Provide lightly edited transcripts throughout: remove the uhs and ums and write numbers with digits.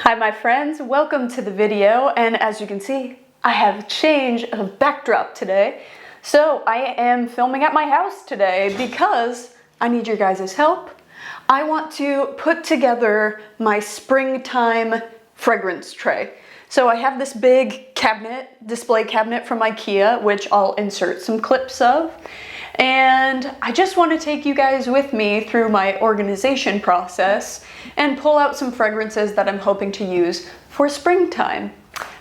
Hi my friends, welcome to the video, and as you can see, I have a change of backdrop today. So I am filming at my house today because I need your guys' help. I want to put together my springtime fragrance tray. So I have this big display cabinet from IKEA, which I'll insert some clips of. And I just want to take you guys with me through my organization process and pull out some fragrances that I'm hoping to use for springtime.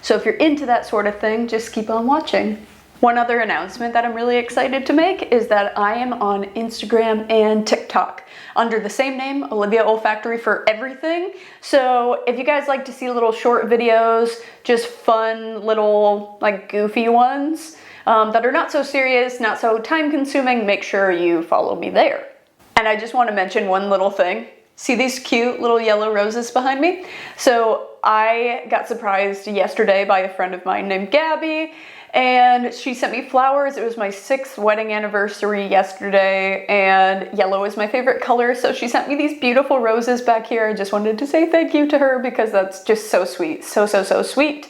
So if you're into that sort of thing, just keep on watching. One other announcement that I'm really excited to make is that I am on Instagram and TikTok under the same name, Olivia Olfactory for everything. So if you guys like to see little short videos, just fun little like goofy ones, that are not so serious, not so time consuming, make sure you follow me there. And I just want to mention one little thing. See these cute little yellow roses behind me? So I got surprised yesterday by a friend of mine named Gabby, and she sent me flowers. It was my 6th wedding anniversary yesterday, and yellow is my favorite color, so she sent me these beautiful roses back here. I just wanted to say thank you to her because that's just so sweet. So sweet.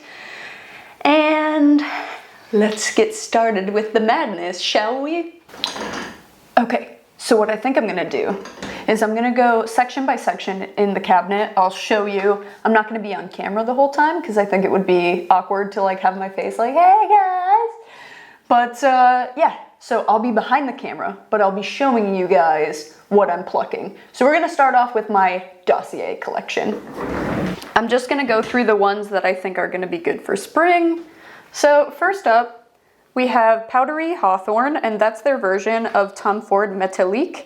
And let's get started with the madness, shall we? Okay, so what I think I'm gonna do is I'm gonna go section by section in the cabinet. I'll show you. I'm not gonna be on camera the whole time because I think it would be awkward to like have my face like, hey guys. But yeah, so I'll be behind the camera, but I'll be showing you guys what I'm plucking. So we're gonna start off with my Dossier collection. I'm just gonna go through the ones that I think are gonna be good for spring. So first up, we have Powdery Hawthorn, and that's their version of Tom Ford Métallique.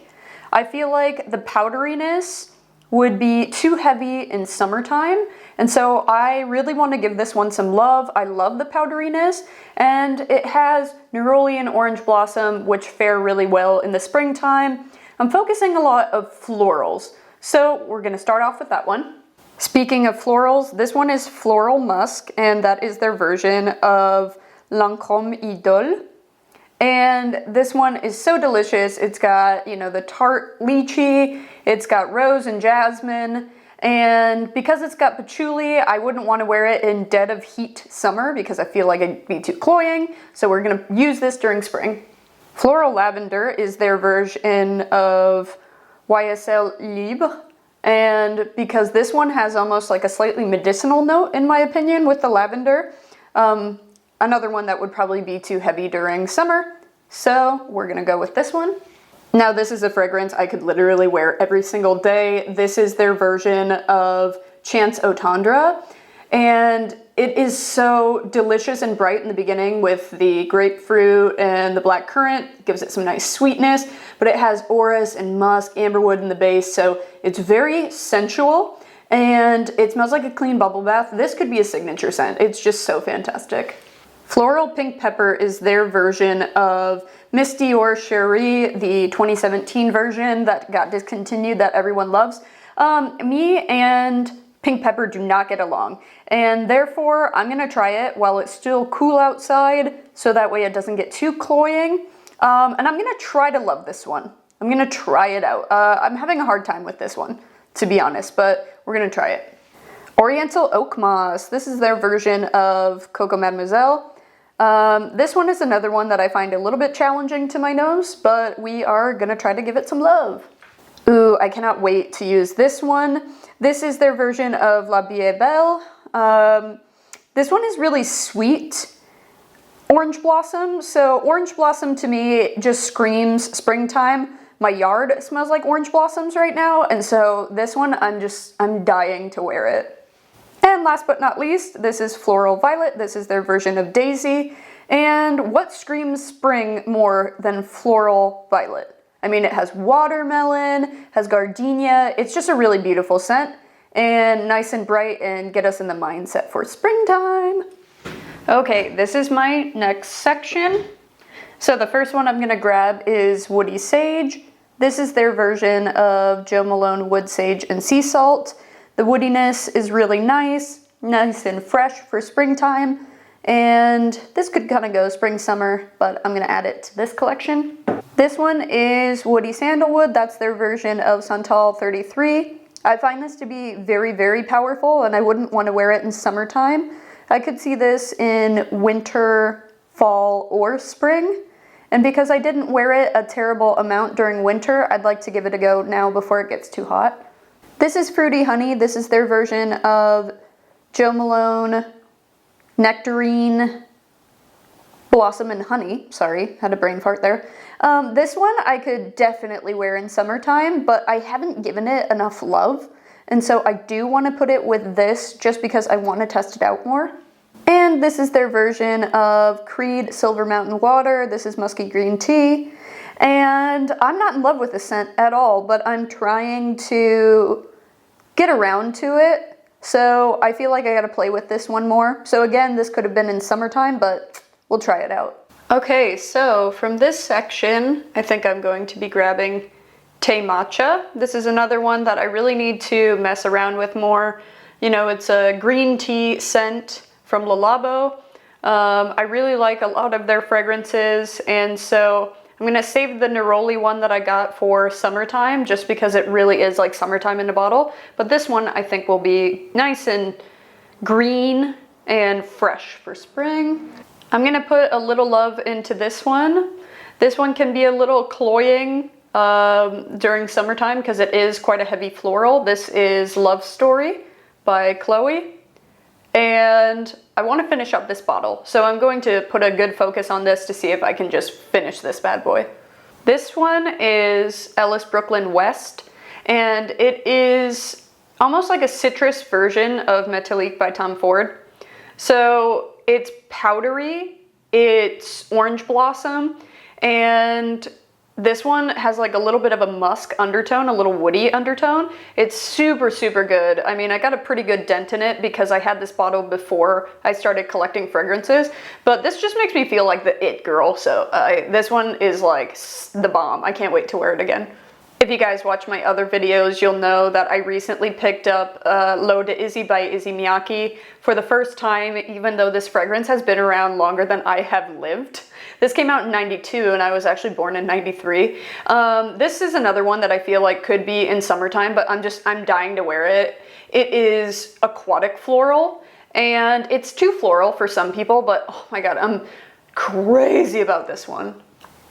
I feel like the powderiness would be too heavy in summertime, and so I really want to give this one some love. I love the powderiness, and it has neroli and orange blossom, which fare really well in the springtime. I'm focusing a lot of florals, so we're going to start off with that one. Speaking of florals, this one is Floral Musk, and that is their version of Lancôme Idole. And this one is so delicious. It's got, you know, the tart lychee, it's got rose and jasmine, and because it's got patchouli, I wouldn't want to wear it in dead of heat summer because I feel like it'd be too cloying, so we're going to use this during spring. Floral Lavender is their version of YSL Libre. And because this one has almost like a slightly medicinal note, in my opinion, with the lavender, another one that would probably be too heavy during summer. So we're gonna go with this one. Now this is a fragrance I could literally wear every single day. This is their version of Chance Au Tendre. And it is so delicious and bright in the beginning with the grapefruit and the black currant. It gives it some nice sweetness, but it has orris and musk, amberwood in the base, so it's very sensual and it smells like a clean bubble bath. This could be a signature scent. It's just so fantastic. Floral Pink Pepper is their version of Miss Dior Cherie, the 2017 version that got discontinued that everyone loves. Me and Pink Pepper do not get along, and therefore I'm gonna try it while it's still cool outside so that way it doesn't get too cloying, and I'm gonna try to love this one. I'm gonna try it out. I'm having a hard time with this one, to be honest, but we're gonna try it. Oriental Oak Moss. This is their version of Coco Mademoiselle. This one is another one that I find a little bit challenging to my nose, but we are gonna try to give it some love. Ooh, I cannot wait to use this one. This is their version of La Vie est Belle. This one is really sweet orange blossom. So orange blossom to me just screams springtime. My yard smells like orange blossoms right now, and so this one I'm dying to wear it. And last but not least, this is Floral Violet. This is their version of Daisy. And what screams spring more than Floral Violet? I mean, it has watermelon, has gardenia. It's just a really beautiful scent and nice and bright and get us in the mindset for springtime. Okay, this is my next section. So the first one I'm gonna grab is Woody Sage. This is their version of Jo Malone Wood Sage and Sea Salt. The woodiness is really nice and fresh for springtime. And this could kind of go spring, summer, but I'm gonna add it to this collection. This one is Woody Sandalwood. That's their version of Santal 33. I find this to be very, very powerful, and I wouldn't want to wear it in summertime. I could see this in winter, fall, or spring. And because I didn't wear it a terrible amount during winter, I'd like to give it a go now before it gets too hot. This is Fruity Honey. This is their version of Jo Malone Nectarine Blossom and Honey. Sorry, had a brain fart there. This one I could definitely wear in summertime, but I haven't given it enough love. And so I do want to put it with this just because I want to test it out more. And this is their version of Creed Silver Mountain Water. This is musky green tea. And I'm not in love with the scent at all, but I'm trying to get around to it. So I feel like I gotta play with this one more. So again, this could have been in summertime, but we'll try it out. Okay, so from this section, I think I'm going to be grabbing Teh Matcha. This is another one that I really need to mess around with more. You know, it's a green tea scent from Le Labo. I really like a lot of their fragrances, and so I'm gonna save the Neroli one that I got for summertime just because it really is like summertime in a bottle. But this one I think will be nice and green and fresh for spring. I'm gonna put a little love into this one. This one can be a little cloying during summertime because it is quite a heavy floral. This is Love Story by Chloe. And I want to finish up this bottle, so I'm going to put a good focus on this to see if I can just finish this bad boy. This one is Ellis Brooklyn West, and it is almost like a citrus version of Metalik by Tom Ford. So it's powdery, it's orange blossom, and this one has like a little bit of a musk undertone, a little woody undertone. It's super, super good. I mean, I got a pretty good dent in it because I had this bottle before I started collecting fragrances, but this just makes me feel like the it girl. So this one is like the bomb. I can't wait to wear it again. If you guys watch my other videos, you'll know that I recently picked up L'Eau de Izzy by Issey Miyake for the first time, even though this fragrance has been around longer than I have lived. This came out in 92 and I was actually born in 93. This is another one that I feel like could be in summertime, but I'm dying to wear it. It is aquatic floral, and it's too floral for some people, but oh my god, I'm crazy about this one.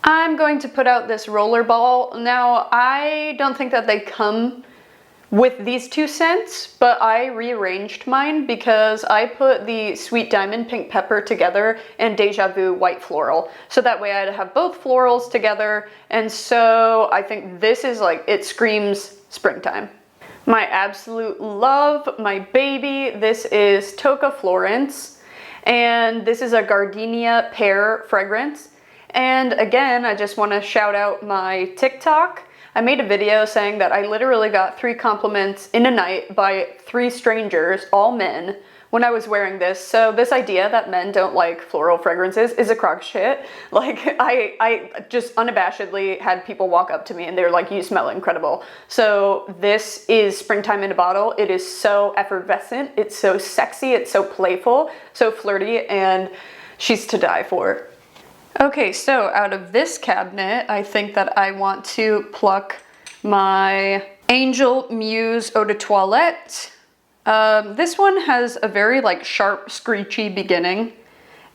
I'm going to put out this rollerball. Now, I don't think that they come with these two scents, but I rearranged mine because I put the Sweet Diamond Pink Pepper together and Deja Vu White Floral. So that way I'd have both florals together, and so I think this is like, it screams springtime. My absolute love, my baby, this is Tocca Florence, and this is a Gardenia pear fragrance. And again, I just want to shout out my TikTok. I made a video saying that I literally got 3 compliments in a night by 3 strangers, all men, when I was wearing this. So this idea that men don't like floral fragrances is a crock shit. Like, I just unabashedly had people walk up to me and they're like, you smell incredible. So this is springtime in a bottle. It is so effervescent. It's so sexy. It's so playful, so flirty, and she's to die for. Okay, so out of this cabinet, I think that I want to pluck my Angel Muse Eau de Toilette. This one has a very like sharp, screechy beginning,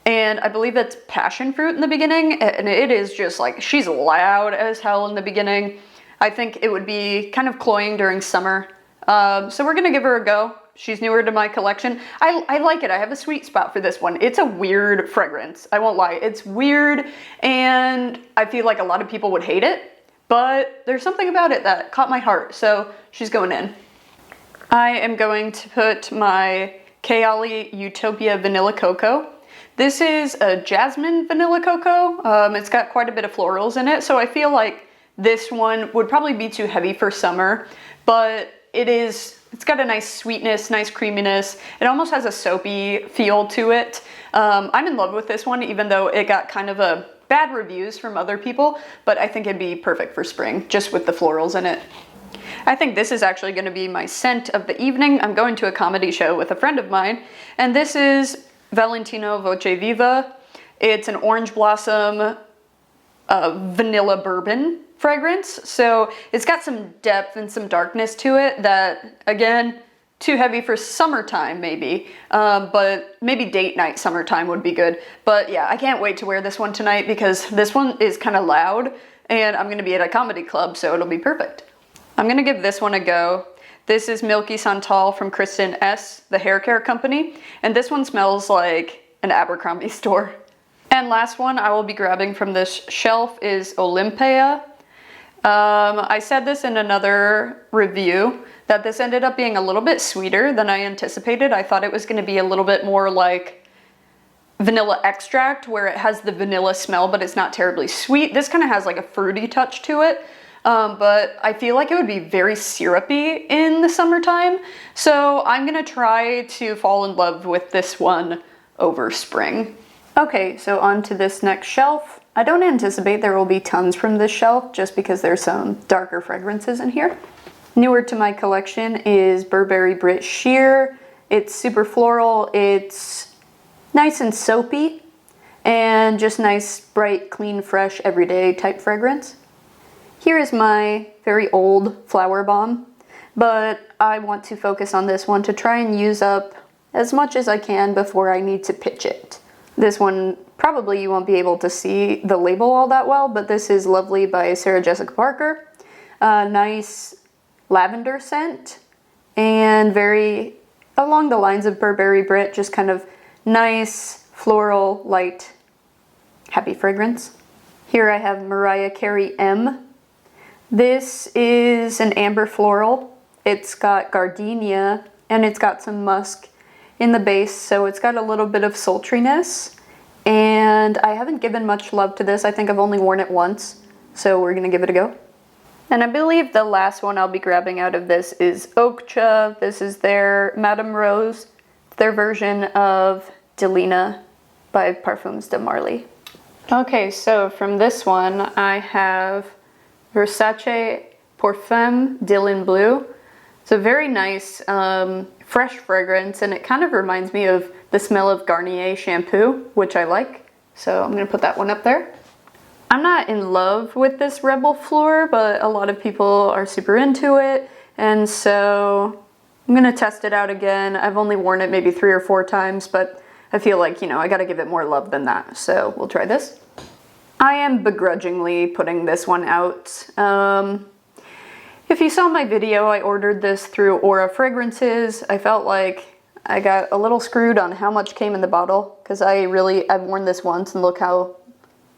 and I believe it's passion fruit in the beginning, and it is just like, she's loud as hell in the beginning. I think it would be kind of cloying during summer. So we're gonna give her a go. She's newer to my collection. I like it. I have a sweet spot for this one. It's a weird fragrance. I won't lie. It's weird, and I feel like a lot of people would hate it, but there's something about it that caught my heart, so she's going in. I am going to put my Kayali Utopia Vanilla Cocoa. This is a jasmine vanilla cocoa. It's got quite a bit of florals in it, so I feel like this one would probably be too heavy for summer, but it's got a nice sweetness, nice creaminess. It almost has a soapy feel to it. I'm in love with this one, even though it got kind of a bad reviews from other people, but I think it'd be perfect for spring, just with the florals in it. I think this is actually going to be my scent of the evening. I'm going to a comedy show with a friend of mine, and this is Valentino Voce Viva. It's an orange blossom vanilla bourbon fragrance. So it's got some depth and some darkness to it that, again, too heavy for summertime maybe, but maybe date night summertime would be good. But yeah, I can't wait to wear this one tonight because this one is kind of loud and I'm gonna be at a comedy club, so it'll be perfect. I'm gonna give this one a go. This is Milky Santal from Kristen S., the hair care company, and this one smells like an Abercrombie store. And last one I will be grabbing from this shelf is Olympia. I said this in another review that this ended up being a little bit sweeter than I anticipated. I thought it was going to be a little bit more like vanilla extract where it has the vanilla smell but it's not terribly sweet. This kind of has like a fruity touch to it, but I feel like it would be very syrupy in the summertime. So I'm going to try to fall in love with this one over spring. Okay, so on to this next shelf. I don't anticipate there will be tons from this shelf just because there's some darker fragrances in here. Newer to my collection is Burberry Brit Sheer. It's super floral, it's nice and soapy, and just nice, bright, clean, fresh, everyday type fragrance. Here is my very old Flower Bomb, but I want to focus on this one to try and use up as much as I can before I need to pitch it. This one, probably you won't be able to see the label all that well, but this is Lovely by Sarah Jessica Parker. Nice lavender scent, and very along the lines of Burberry Brit, just kind of nice, floral, light, happy fragrance. Here I have Mariah Carey M. This is an amber floral. It's got gardenia, and it's got some musk in the base, so it's got a little bit of sultriness, and I haven't given much love to this. I think I've only worn it once, so we're gonna give it a go. And I believe the last one I'll be grabbing out of this is Okja. This is their Madame Rose, their version of Delina by Parfums de Marly. Okay, so from this one I have Versace Parfum Dylan Blue. It's a very nice fresh fragrance, and it kind of reminds me of the smell of Garnier shampoo, which I like. So I'm gonna put that one up there. I'm not in love with this Rebel Fleur, but a lot of people are super into it, and so I'm gonna test it out again. I've only worn it maybe 3 or 4 times, but I feel like, you know, I gotta give it more love than that, so we'll try this. I am begrudgingly putting this one out. If you saw my video, I ordered this through Aura Fragrances. I felt like I got a little screwed on how much came in the bottle, because I've worn this once and look how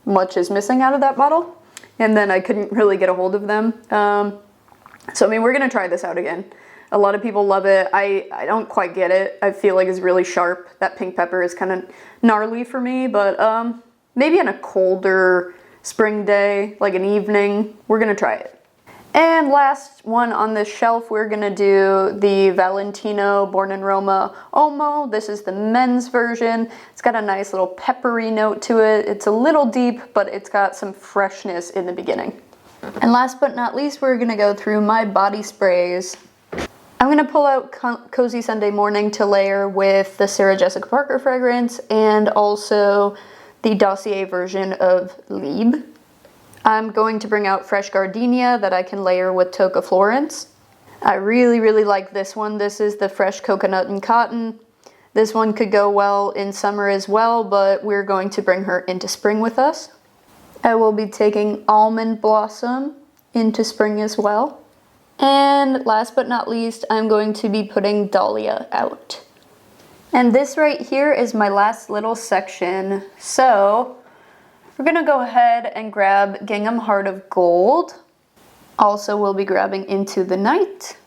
much is missing out of that bottle, and then I couldn't really get a hold of them. So I mean, we're gonna try this out again. A lot of people love it. I don't quite get it. I feel like it's really sharp. That pink pepper is kind of gnarly for me, but maybe on a colder spring day, like an evening, we're gonna try it. And last one on this shelf, we're gonna do the Valentino Born in Roma Omo. This is the men's version. It's got a nice little peppery note to it. It's a little deep, but it's got some freshness in the beginning. And last but not least, we're gonna go through my body sprays. I'm gonna pull out Cozy Sunday Morning to layer with the Sarah Jessica Parker fragrance and also the Dossier version of Liebe. I'm going to bring out Fresh Gardenia that I can layer with Toca Florence. I really, really like this one. This is the Fresh Coconut and Cotton. This one could go well in summer as well, but we're going to bring her into spring with us. I will be taking Almond Blossom into spring as well. And last but not least, I'm going to be putting Dahlia out. And this right here is my last little section. So we're gonna go ahead and grab Gingham Heart of Gold. Also, we'll be grabbing Into the Night.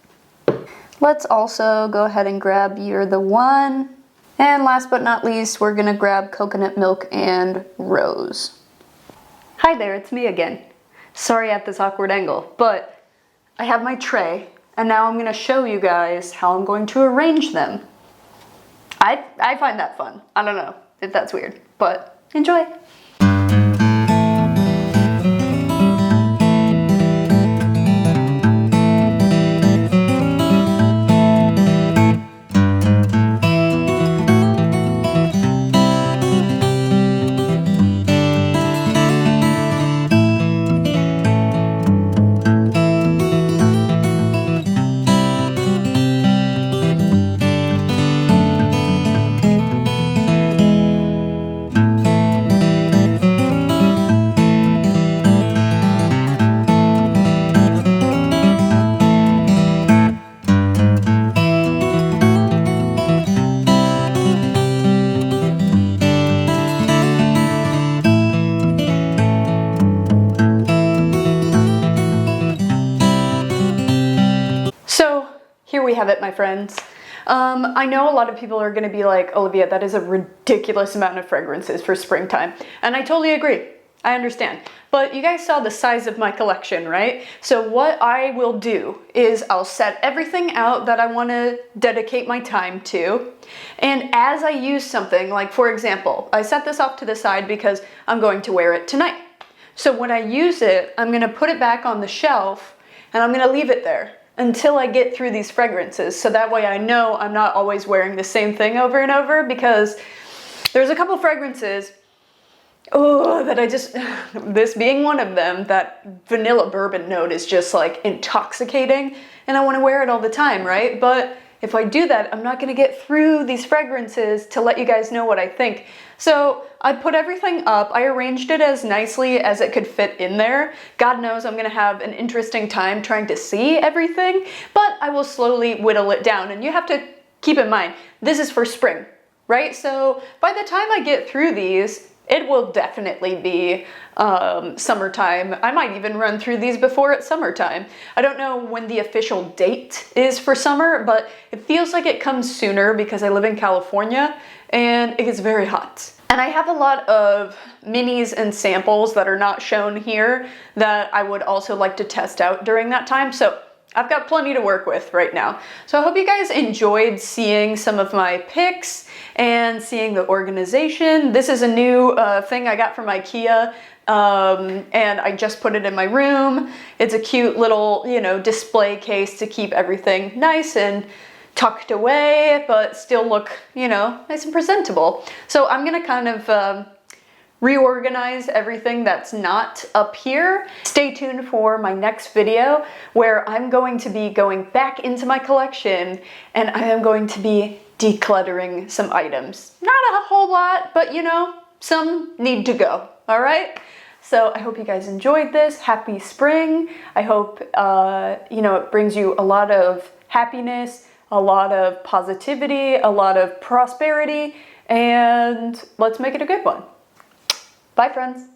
Let's also go ahead and grab You're the One. And last but not least, we're gonna grab Coconut Milk and Rose. Hi there, it's me again. Sorry at this awkward angle, but I have my tray, and now I'm gonna show you guys how I'm going to arrange them. I find that fun. I don't know if that's weird, but enjoy. have it, my friends. I know a lot of people are gonna be like, Olivia, that is a ridiculous amount of fragrances for springtime. And I totally agree. I understand. But you guys saw the size of my collection, right? So what I will do is I'll set everything out that I want to dedicate my time to. And as I use something, like for example, I set this off to the side because I'm going to wear it tonight. So when I use it, I'm going to put it back on the shelf and I'm going to leave it there until I get through these fragrances. So that way I know I'm not always wearing the same thing over and over, because there's a couple fragrances that I just, this being one of them, that vanilla bourbon note is just like intoxicating and I want to wear it all the time, right? But if I do that, I'm not going to get through these fragrances to let you guys know what I think. So I put everything up, I arranged it as nicely as it could fit in there. God knows I'm going to have an interesting time trying to see everything, but I will slowly whittle it down. And you have to keep in mind, this is for spring, right? So by the time I get through these, it will definitely be summertime. I might even run through these before it's summertime. I don't know when the official date is for summer, but it feels like it comes sooner because I live in California and it gets very hot. And I have a lot of minis and samples that are not shown here that I would also like to test out during that time. So I've got plenty to work with right now. So I hope you guys enjoyed seeing some of my picks and seeing the organization. This is a new thing I got from IKEA, and I just put it in my room. It's a cute little, you know, display case to keep everything nice and tucked away, but still look, you know, nice and presentable. So I'm gonna kind of reorganize everything that's not up here. Stay tuned for my next video where I'm going to be going back into my collection and I am going to be decluttering some items. Not a whole lot, but you know, some need to go, all right? So I hope you guys enjoyed this. Happy spring. I hope, you know, it brings you a lot of happiness, a lot of positivity, a lot of prosperity, and let's make it a good one. Bye, friends.